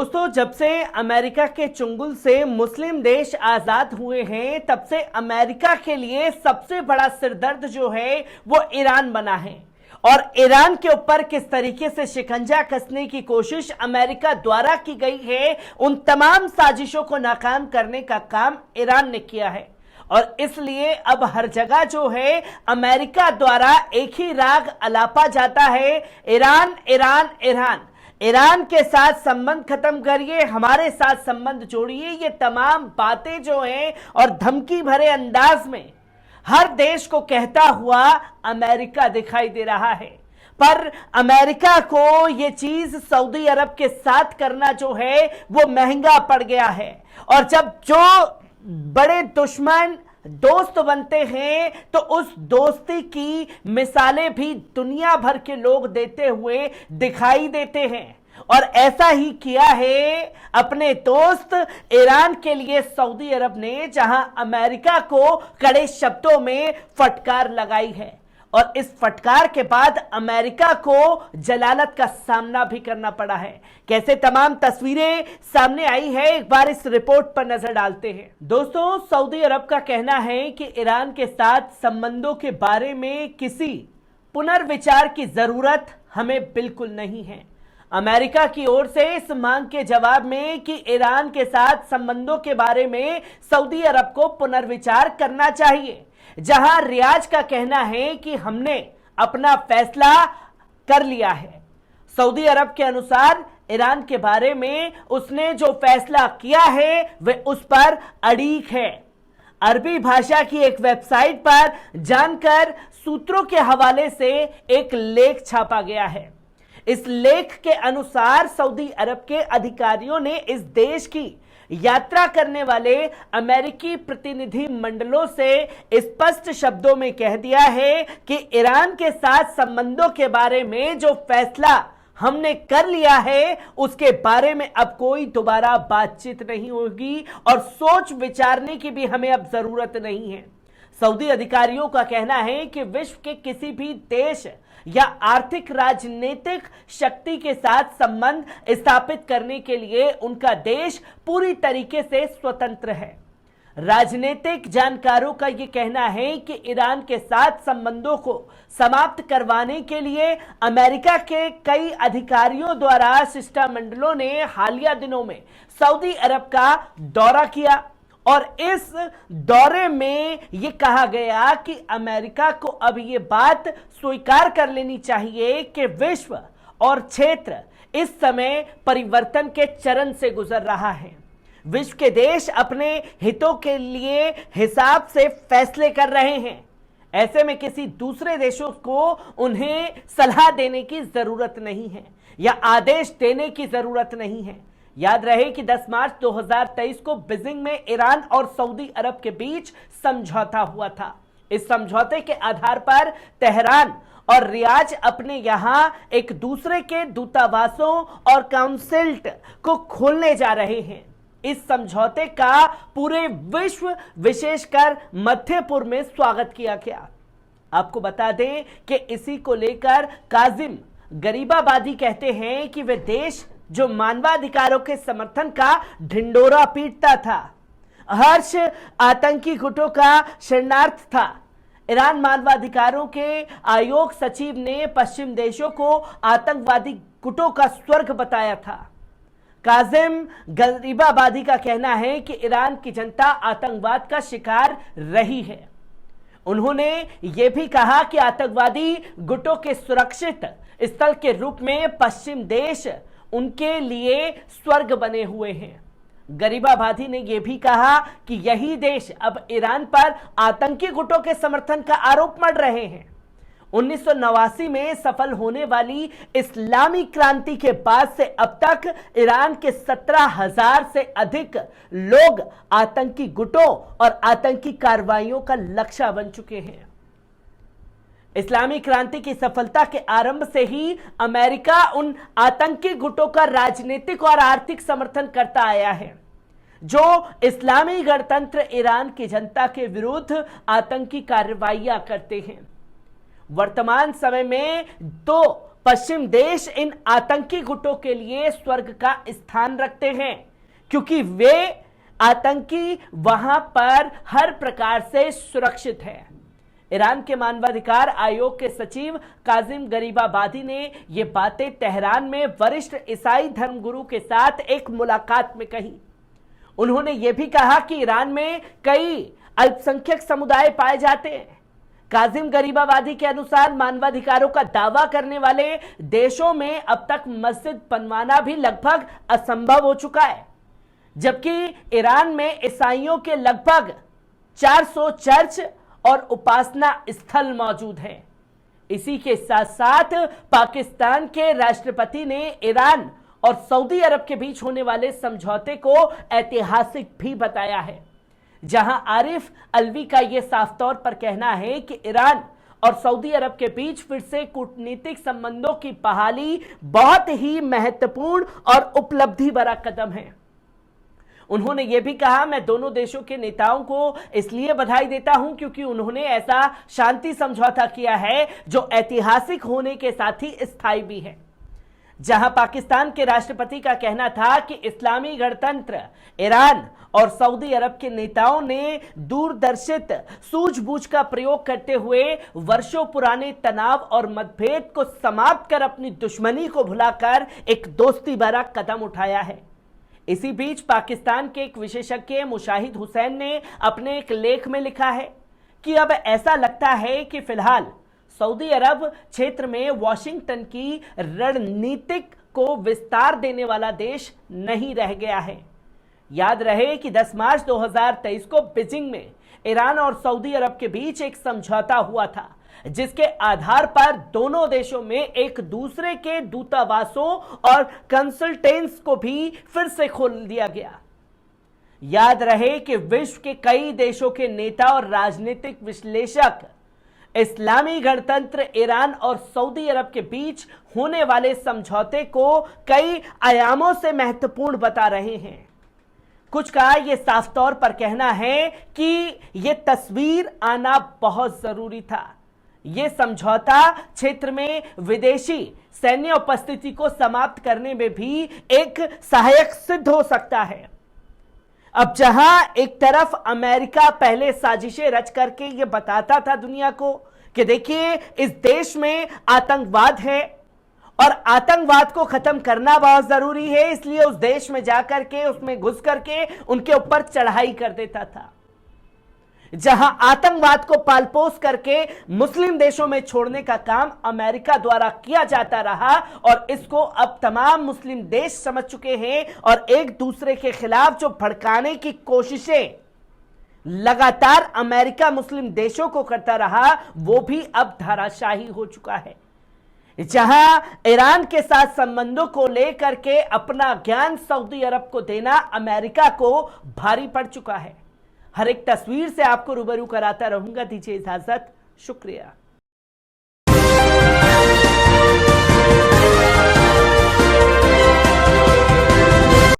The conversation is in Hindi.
दोस्तों, जब से अमेरिका के चुंगल से मुस्लिम देश आजाद हुए हैं, तब से अमेरिका के लिए सबसे बड़ा सिरदर्द जो है वो ईरान बना है। और ईरान के ऊपर किस तरीके से शिकंजा कसने की कोशिश अमेरिका द्वारा की गई है, उन तमाम साजिशों को नाकाम करने का काम ईरान ने किया है। और इसलिए अब हर जगह जो है अमेरिका द्वारा एक ही राग अलापा जाता है, ईरान ईरान ईरान। ईरान के साथ संबंध खत्म करिए, हमारे साथ संबंध जोड़िए। ये तमाम बातें जो हैं और धमकी भरे अंदाज में हर देश को कहता हुआ अमेरिका दिखाई दे रहा है। पर अमेरिका को ये चीज सऊदी अरब के साथ करना जो है वो महंगा पड़ गया है। और जब जो बड़े दुश्मन दोस्त बनते हैं तो उस दोस्ती की मिसालें भी दुनिया भर के लोग देते हुए दिखाई देते हैं। और ऐसा ही किया है अपने दोस्त ईरान के लिए सऊदी अरब ने, जहां अमेरिका को कड़े शब्दों में फटकार लगाई है। और इस फटकार के बाद अमेरिका को जलालत का सामना भी करना पड़ा है। कैसे तमाम तस्वीरें सामने आई है, एक बार इस रिपोर्ट पर नजर डालते हैं। दोस्तों, सऊदी अरब का कहना है कि ईरान के साथ संबंधों के बारे में किसी पुनर्विचार की जरूरत हमें बिल्कुल नहीं है। अमेरिका की ओर से इस मांग के जवाब में कि ईरान के साथ संबंधों के बारे में सऊदी अरब को पुनर्विचार करना चाहिए, जहां रियाज का कहना है कि हमने अपना फैसला कर लिया है। सऊदी अरब के अनुसार ईरान के बारे में उसने जो फैसला किया है वह उस पर अड़ीक है। अरबी भाषा की एक वेबसाइट पर जानकर सूत्रों के हवाले से एक लेख छापा गया है। इस लेख के अनुसार सऊदी अरब के अधिकारियों ने इस देश की यात्रा करने वाले अमेरिकी प्रतिनिधि मंडलों से स्पष्ट शब्दों में कह दिया है कि ईरान के साथ संबंधों के बारे में जो फैसला हमने कर लिया है उसके बारे में अब कोई दोबारा बातचीत नहीं होगी और सोच विचारने की भी हमें अब जरूरत नहीं है। सऊदी अधिकारियों का कहना है कि विश्व के किसी भी देश या आर्थिक राजनीतिक शक्ति के साथ संबंध स्थापित करने के लिए उनका देश पूरी तरीके से स्वतंत्र है। राजनीतिक जानकारों का यह कहना है कि ईरान के साथ संबंधों को समाप्त करवाने के लिए अमेरिका के कई अधिकारियों द्वारा शिष्टमंडलों ने हालिया दिनों में सऊदी अरब का दौरा किया। और इस दौरे में यह कहा गया कि अमेरिका को अब यह बात स्वीकार कर लेनी चाहिए कि विश्व और क्षेत्र इस समय परिवर्तन के चरण से गुजर रहा है। विश्व के देश अपने हितों के लिए हिसाब से फैसले कर रहे हैं। ऐसे में किसी दूसरे देशों को उन्हें सलाह देने की जरूरत नहीं है या आदेश देने की जरूरत नहीं है। याद रहे कि 10 मार्च 2023 को बीजिंग में ईरान और सऊदी अरब के बीच समझौता हुआ था। इस समझौते के आधार पर तेहरान और रियाज अपने यहां एक दूसरे के दूतावासों और काउंसिलेट को खोलने जा रहे हैं। इस समझौते का पूरे विश्व, विशेषकर मध्य पूर्व में स्वागत किया गया। आपको बता दें कि इसी को लेकर काजिम गरीबाबादी कहते हैं कि वे देश जो मानवाधिकारों के समर्थन का ढिंडोरा पीटता था, हर्ष आतंकी गुटों का शरणार्थ था। ईरान मानवाधिकारों के आयोग सचिव ने पश्चिम देशों को आतंकवादी गुटों का स्वर्ग बताया था। काजिम गरीबाबादी का कहना है कि ईरान की जनता आतंकवाद का शिकार रही है। उन्होंने ये भी कहा कि आतंकवादी गुटों के सुरक्षित स्थल के रूप में पश्चिम देश उनके लिए स्वर्ग बने हुए हैं। गरीबाबादी ने यह भी कहा कि यही देश अब ईरान पर आतंकी गुटों के समर्थन का आरोप मढ़ रहे हैं। 1989 में सफल होने वाली इस्लामी क्रांति के बाद से अब तक ईरान के 17,000 से अधिक लोग आतंकी गुटों और आतंकी कार्रवाइयों का लक्ष्य बन चुके हैं। इस्लामी क्रांति की सफलता के आरंभ से ही अमेरिका उन आतंकी गुटों का राजनीतिक और आर्थिक समर्थन करता आया है जो इस्लामी गणतंत्र ईरान की जनता के विरुद्ध आतंकी कार्रवाइयां करते हैं। वर्तमान समय में तो पश्चिम देश इन आतंकी गुटों के लिए स्वर्ग का स्थान रखते हैं, क्योंकि वे आतंकी वहां पर हर प्रकार से सुरक्षित है। ईरान के मानवाधिकार आयोग के सचिव काजिम गरीबाबादी ने ये बातें तेहरान में वरिष्ठ ईसाई धर्मगुरु के साथ एक मुलाकात में कही। उन्होंने ये भी कहा कि ईरान में कई अल्पसंख्यक समुदाय पाए जाते हैं। काजिम गरीबाबादी के अनुसार मानवाधिकारों का दावा करने वाले देशों में अब तक मस्जिद बनवाना भी लगभग असंभव हो चुका है, जबकि ईरान में ईसाइयों के लगभग 400 चर्च और उपासना स्थल मौजूद हैं। इसी के साथ साथ पाकिस्तान के राष्ट्रपति ने ईरान और सऊदी अरब के बीच होने वाले समझौते को ऐतिहासिक भी बताया है, जहां आरिफ अलवी का यह साफ तौर पर कहना है कि ईरान और सऊदी अरब के बीच फिर से कूटनीतिक संबंधों की बहाली बहुत ही महत्वपूर्ण और उपलब्धि भरा कदम है। उन्होंने यह भी कहा, मैं दोनों देशों के नेताओं को इसलिए बधाई देता हूं क्योंकि उन्होंने ऐसा शांति समझौता किया है जो ऐतिहासिक होने के साथ ही स्थायी भी है। जहां पाकिस्तान के राष्ट्रपति का कहना था कि इस्लामी गणतंत्र ईरान और सऊदी अरब के नेताओं ने दूरदर्शित सूझबूझ का प्रयोग करते हुए वर्षों पुराने तनाव और मतभेद को समाप्त कर अपनी दुश्मनी को भुलाकर एक दोस्ती भरा कदम उठाया है। इसी बीच पाकिस्तान के एक विशेषज्ञ मुशाहिद हुसैन ने अपने एक लेख में लिखा है कि अब ऐसा लगता है कि फिलहाल सऊदी अरब क्षेत्र में वॉशिंगटन की रणनीतिक को विस्तार देने वाला देश नहीं रह गया है। याद रहे कि 10 मार्च 2023 को बीजिंग में ईरान और सऊदी अरब के बीच एक समझौता हुआ था, जिसके आधार पर दोनों देशों में एक दूसरे के दूतावासों और कंसल्टेंट्स को भी फिर से खोल दिया गया। याद रहे कि विश्व के कई देशों के नेता और राजनीतिक विश्लेषक इस्लामी गणतंत्र ईरान और सऊदी अरब के बीच होने वाले समझौते को कई आयामों से महत्वपूर्ण बता रहे हैं। कुछ का यह साफ तौर पर कहना है कि यह तस्वीर आना बहुत जरूरी था। यह समझौता क्षेत्र में विदेशी सैन्य उपस्थिति को समाप्त करने में भी एक सहायक सिद्ध हो सकता है। अब जहां एक तरफ अमेरिका पहले साजिशें रच करके ये बताता था दुनिया को कि देखिए इस देश में आतंकवाद है और आतंकवाद को खत्म करना बहुत जरूरी है, इसलिए उस देश में जाकर के उसमें घुस करके उनके ऊपर चढ़ाई कर देता था। जहां आतंकवाद को पालपोस करके मुस्लिम देशों में छोड़ने का काम अमेरिका द्वारा किया जाता रहा और इसको अब तमाम मुस्लिम देश समझ चुके हैं और एक दूसरे के खिलाफ जो भड़काने की कोशिशें लगातार अमेरिका मुस्लिम देशों को करता रहा वो भी अब धराशायी हो चुका है। जहां ईरान के साथ संबंधों को लेकर के अपना ज्ञान सऊदी अरब को देना अमेरिका को भारी पड़ चुका है। हर एक तस्वीर से आपको रूबरू कराता रहूंगा। दीजिए इजाजत, शुक्रिया।